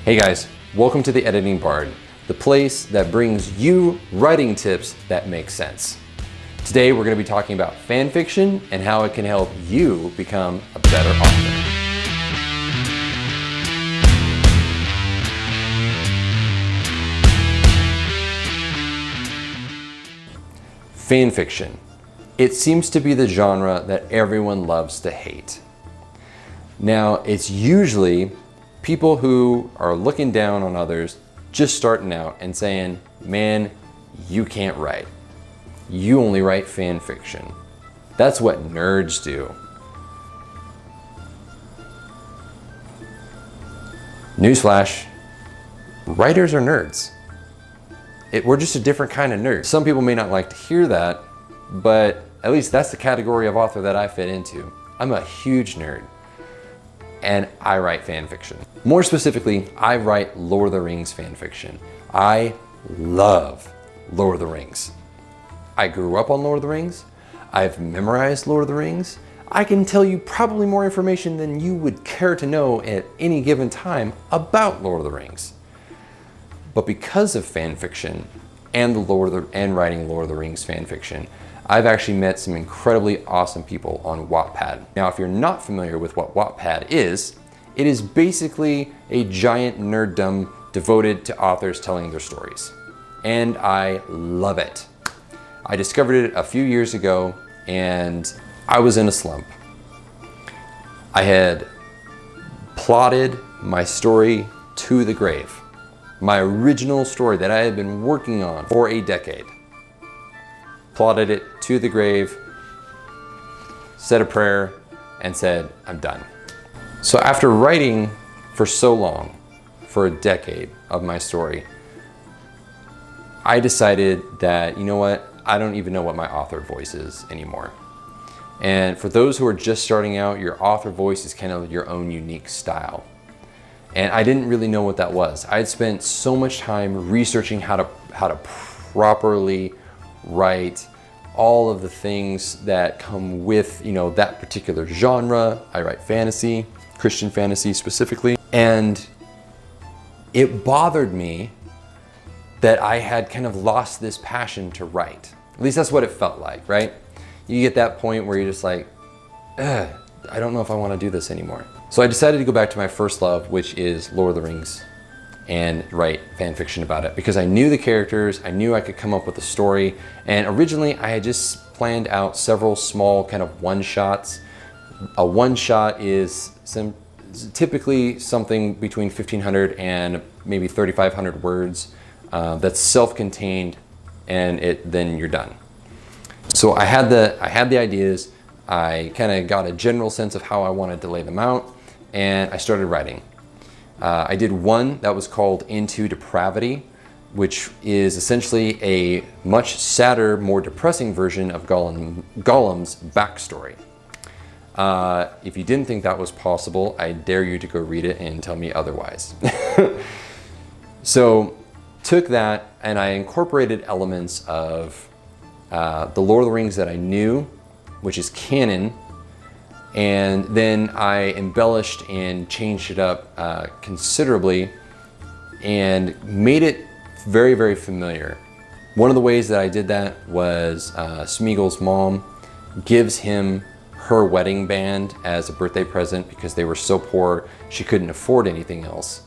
Hey guys, welcome to the Editing Bard, the place that brings you writing tips that make sense. Today we're going to be talking about fan fiction and how it can help you become a better author. Fan fiction. It seems to be the genre that everyone loves to hate. Now, it's usually people who are looking down on others, just starting out and saying, man, you can't write. You only write fan fiction. That's what nerds do. Newsflash, writers are nerds. We're just a different kind of nerd. Some people may not like to hear that, but at least that's the category of author that I fit into. I'm a huge nerd, and I write fan fiction. More specifically, I write Lord of the Rings fan fiction. I love Lord of the Rings. I grew up on Lord of the Rings. I've memorized Lord of the Rings. I can tell you probably more information than you would care to know at any given time about Lord of the Rings. But because of fan fiction and writing Lord of the Rings fan fiction, I've actually met some incredibly awesome people on Wattpad. Now, if you're not familiar with what Wattpad is, it is basically a giant nerddom devoted to authors telling their stories. And I love it. I discovered it a few years ago and I was in a slump. I had plotted my story to the grave. My original story that I had been working on for a decade. Plotted it to the grave, said a prayer, and said, I'm done. So after writing for so long, for a decade of my story, I decided that, you know what, I don't even know what my author voice is anymore. And for those who are just starting out, your author voice is kind of your own unique style. And I didn't really know what that was. I had spent so much time researching how to properly write all of the things that come with, that particular genre. I write fantasy, Christian fantasy specifically. And it bothered me that I had kind of lost this passion to write. At least that's what it felt like, right? You get that point where you're just like, I don't know if I want to do this anymore. So I decided to go back to my first love, which is Lord of the Rings, and write fan fiction about it because I knew the characters, I knew I could come up with a story, and originally I had just planned out several small kind of one-shots. A one-shot is typically something between 1,500 and maybe 3,500 words that's self-contained, and then you're done. So I had the ideas, I kind of got a general sense of how I wanted to lay them out, and I started writing. I did one that was called Into Depravity, which is essentially a much sadder, more depressing version of Gollum's backstory. If you didn't think that was possible, I dare you to go read it and tell me otherwise. So took that and I incorporated elements of the Lord of the Rings that I knew, which is canon, and then I embellished and changed it up considerably and made it very, very familiar. One of the ways that I did that was Smeagol's mom gives him her wedding band as a birthday present because they were so poor she couldn't afford anything else.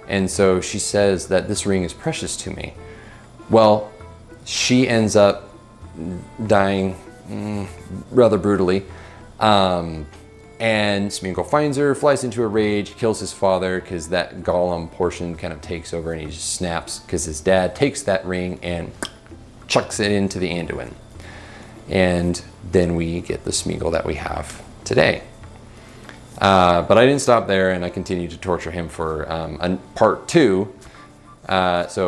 And so she says that this ring is precious to me. Well, she ends up dying rather brutally. And Smeagol finds her, flies into a rage, kills his father because that Gollum portion kind of takes over and he just snaps because his dad takes that ring and chucks it into the Anduin. And then we get the Smeagol that we have today. But I didn't stop there and I continued to torture him for part 2. For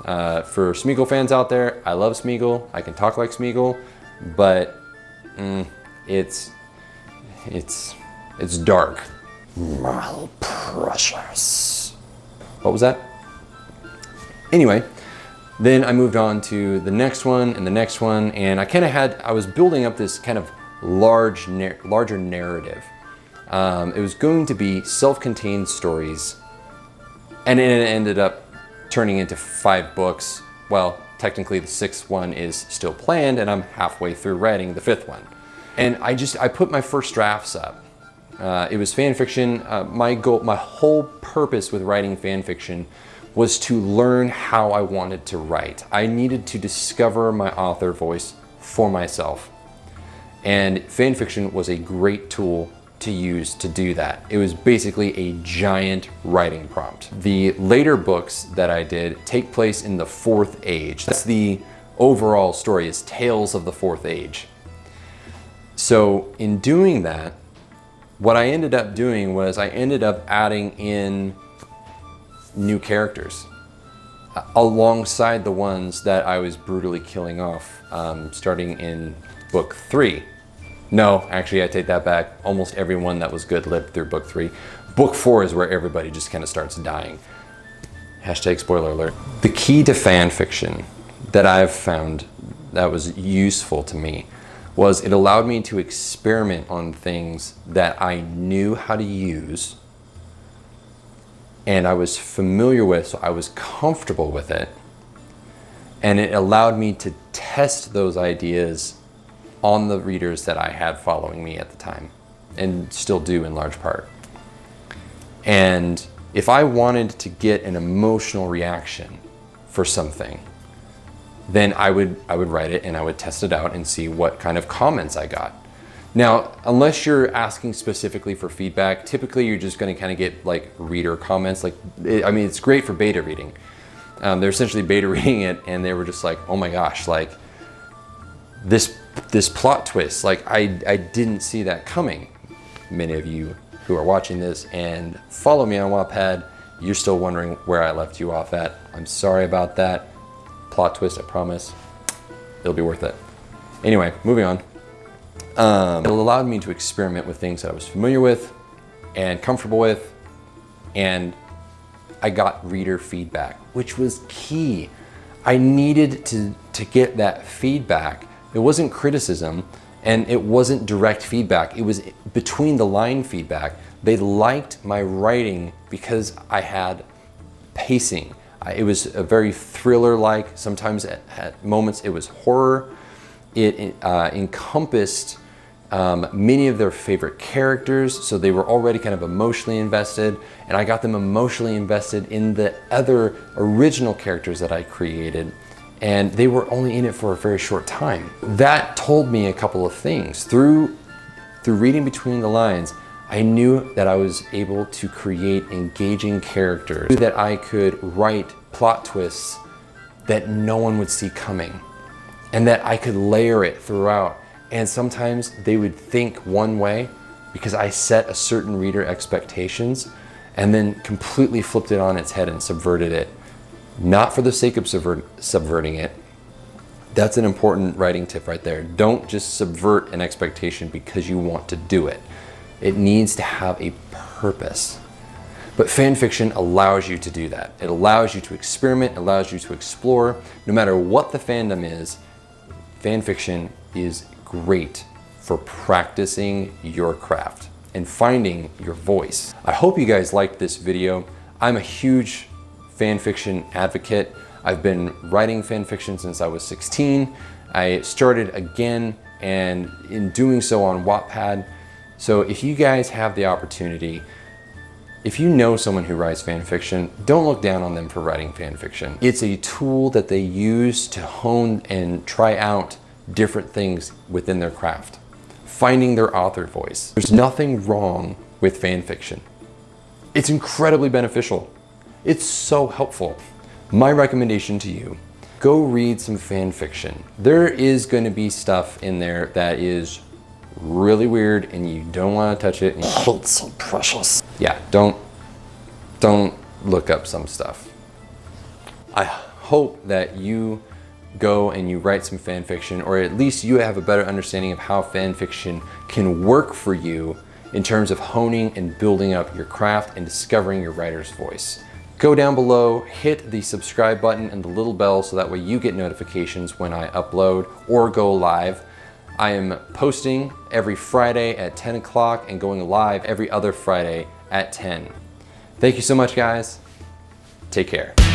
Smeagol fans out there, I love Smeagol. I can talk like Smeagol, but it's dark. My precious. What was that? Anyway, then I moved on to the next one and the next one, and I was building up this kind of larger narrative. It was going to be self-contained stories And it ended up turning into 5 books. Well, technically the 6th one is still planned, and I'm halfway through writing the 5th one. And I put my first drafts up. It was fan fiction. My whole purpose with writing fan fiction was to learn how I wanted to write. I needed to discover my author voice for myself. And fan fiction was a great tool to use to do that. It was basically a giant writing prompt. The later books that I did take place in the 4th age. That's the overall story, is Tales of the 4th Age. So in doing that, what I ended up doing was I ended up adding in new characters alongside the ones that I was brutally killing off, starting in book 3. No, actually I take that back. Almost everyone that was good lived through book 3. Book 4 is where everybody just kind of starts dying. Hashtag spoiler alert. The key to fan fiction that I've found that was useful to me was it allowed me to experiment on things that I knew how to use and I was familiar with, so I was comfortable with it. And it allowed me to test those ideas on the readers that I had following me at the time, and still do in large part. And if I wanted to get an emotional reaction for something, then I would write it and I would test it out and see what kind of comments I got. Now, unless you're asking specifically for feedback, typically you're just going to kind of get like reader comments. I mean, it's great for beta reading. They're essentially beta reading it, and they were just like, oh my gosh, like this plot twist, like I didn't see that coming. Many of you who are watching this and follow me on Wattpad, you're still wondering where I left you off at. I'm sorry about that. Plot twist, I promise. It'll be worth it. Anyway, moving on. It allowed me to experiment with things that I was familiar with and comfortable with, and I got reader feedback, which was key. I needed to get that feedback. It wasn't criticism, and it wasn't direct feedback. It was between the line feedback. They liked my writing because I had pacing. It was a very thriller-like. Sometimes at moments it was horror. It encompassed many of their favorite characters, so they were already kind of emotionally invested, and I got them emotionally invested in the other original characters that I created, and they were only in it for a very short time. That told me a couple of things. Through reading between the lines, I knew that I was able to create engaging characters, that I could write plot twists that no one would see coming, and that I could layer it throughout. And sometimes they would think one way because I set a certain reader expectations and then completely flipped it on its head and subverted it. Not for the sake of subverting it. That's an important writing tip right there. Don't just subvert an expectation because you want to do it. It needs to have a purpose. But fan fiction allows you to do that. It allows you to experiment, allows you to explore. No matter what the fandom is, fan fiction is great for practicing your craft and finding your voice. I hope you guys liked this video. I'm a huge fan fiction advocate. I've been writing fan fiction since I was 16. I started again, and in doing so on Wattpad. So if you guys have the opportunity, if you know someone who writes fan fiction, don't look down on them for writing fan fiction. It's a tool that they use to hone and try out different things within their craft, finding their author voice. There's nothing wrong with fan fiction. It's incredibly beneficial. It's so helpful. My recommendation to you, go read some fan fiction. There is going to be stuff in there that is really weird and you don't want to touch it. Oh, it's so precious. Yeah, don't look up some stuff. I hope that you go and you write some fan fiction, or at least you have a better understanding of how fan fiction can work for you in terms of honing and building up your craft and discovering your writer's voice. Go down below, hit the subscribe button and the little bell so that way you get notifications when I upload or go live. I am posting every Friday at 10 o'clock and going live every other Friday at 10. Thank you so much, guys. Take care.